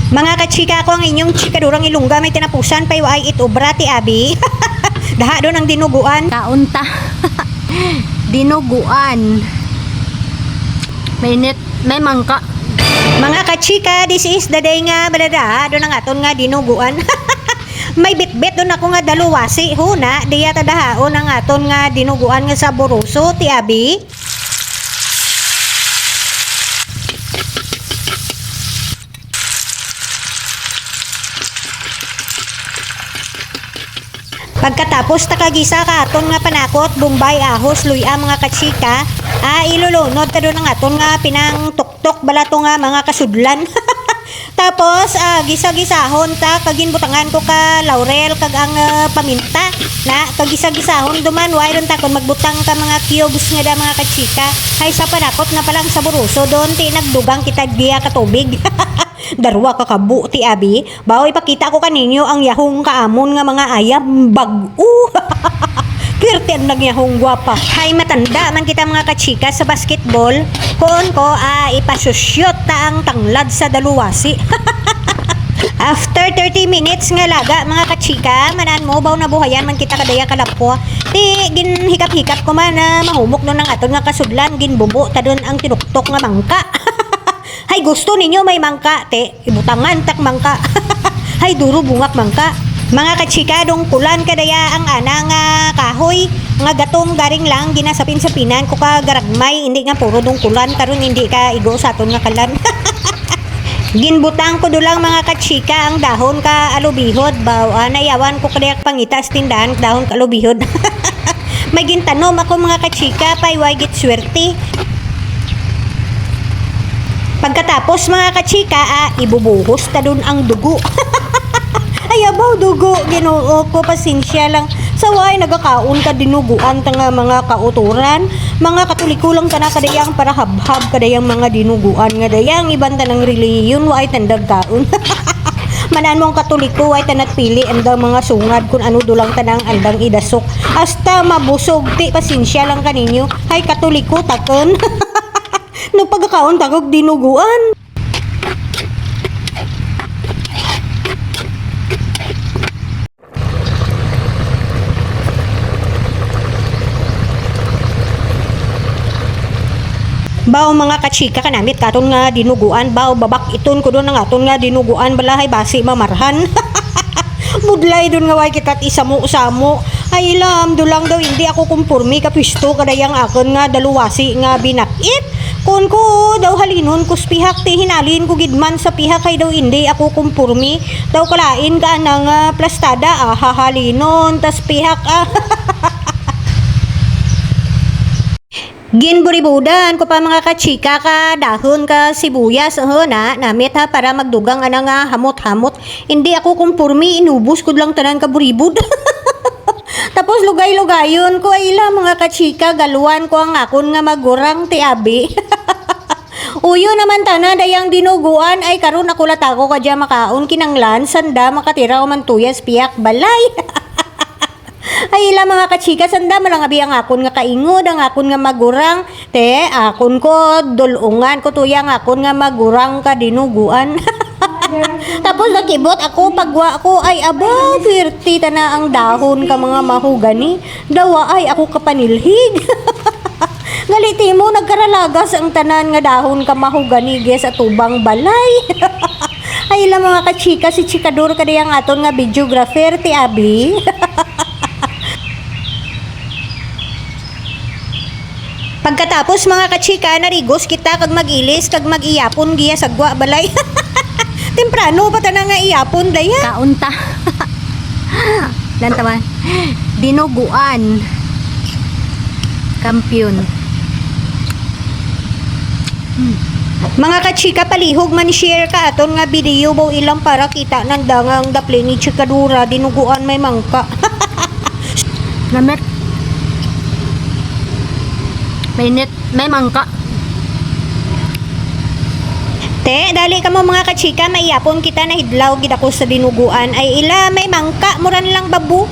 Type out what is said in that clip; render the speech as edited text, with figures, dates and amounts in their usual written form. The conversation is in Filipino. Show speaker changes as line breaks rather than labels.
Mga kachika ko ang inyong chikadurang ilungga may tinapusan pay ay itobra ti abi. Daha doon ang dinuguan.
Kaunta. Dinuguan. May mangka.
Mga kachika, this is the day nga balada doon ang aton nga dinuguan. May bitbit doon ako nga daluwasi huna diya tadahaon ang aton nga dinuguan nga sa Boruso ti abi. Pagkatapos takagisa ka aton nga panakot, bumbay, ahos, luya mga kachika, ilulunod ta doon ang aton nga pinang tuktok balato nga mga kasudlan. Tapos gisa-gisahon ta kaginbutangan ko ka laurel kag ang paminta na kagisa-gisahon duman way ron ta kon magbutang ka mga cubes nga da mga kachika ay sa panakot na palang sa Boruso doon ti nagdugang kita giya ka tubig. Darwa ka kabu ti abi bawo ipakita ko kaninyo ang yahong kaamon nga mga ayam bag-o. Kirten nagyahong gwapa. Hay matanda man kita mga kachika sa basketball. Koon ko ipasusyot ta ang tanglad sa daluwasi. After 30 minutes nga laga mga kachika, manan mo baw na buhayan man kita kadaya kalapko. Ti ginhikap-hikap ko man na mahumok no ng aton nga kasudlan ginbubo ta doon ang tinuktok nga mangka. Hay gusto ninyo may mangka te ibutangan tak mangka. Hay duro bungak mangka. Mga kachika dong kulan kadaya ang anang kahoy nga gatong garing lang ginasapin-sapinan ko ka garagmay hindi nga puro dong kulan karon hindi ka igo sa aton nga kalan. Ginbutang ko dulang mga kachika ang dahon ka alubihod baw nayawan ko kadayak pangitas tindahan dahon ka alubihod. May gintanom ako mga kachika pay way git swerte. Pagkatapos mga kachika ibubuhos ta dun ang dugo. Ay abaw dugo Ginoo ko pasensya lang saway nagakaon ka dinuguan ta nga mga kauturan mga katoliko lang kana kadayang para habhab kadayang mga dinuguan nga dayang ibanta ng reliyon way tandag kaon. Manan mong katoliko way tanat pili andang mga sungad kun ano dulang tanang andang idasok hasta mabusog ti pasensya lang kaninyo hay katoliko takon. No pagkakaon tagog dinuguan. Baw mga kachika kanamit katon nga dinuguan baw babak iton ko doon ang aton nga dinuguan balahay basi mamarhan. Budlay doon nga way kitat isamo-samo ay lam dulang daw hindi ako kumpurmi kapisto kadayang akon nga daluwasi nga binakit kun ko daw halinon ko pihak ti hinalin ko gidman sa pihak kay daw hindi ako kumpurmi daw kalain ka ng plastada hahalinon tas pihak Ginburibudan ko pa mga kachika ka dahon ka sibuyas na namit para magdugang nga hamot-hamot hindi ako kumpurmi inubos ko lang tanan ka buribud. Tapos lugay-lugayon ko ay ila mga kachika galuan ko ang akon nga magurang ti abi. Uyo naman tana dayang dinuguan ay karon ako latako kadya makaon kinanglan sanda makatira ko man tuyas piyak balay. Ay ila mga kachika sanda malang abi ang akon nga kaingod ang akon nga magurang te akon ko dulungan ko tuyang akon nga magurang ka dinuguan. Tapos nakibot ako pagwa ako ay aba firti na ang dahon ka mga mahugani dawa ay ako kapanilhig. Galiti mo nagkaralagas ang tanan nga dahon ka mahugani sa tubang balay. Ay ila mga kachika si chikador kadayang aton nga videographer ti abi. Pagkatapos mga kachika narigos kita kag magilis kag magiyapon giya sagwa balay. Temprano pa ta nga iyapon daya.
Kaunta. Lantaman. Dinuguan. Kampiyon.
Mga kachika palihog man share ka aton nga video baw ilang para kita nang dangang dapli ni chikadura dinuguan may mangka.
Namit. May mangka.
Te, dali ka mo mga kachika maiyapon kita na hidlaw gid ako sa dinuguan ay ila may mangka muran lang babu.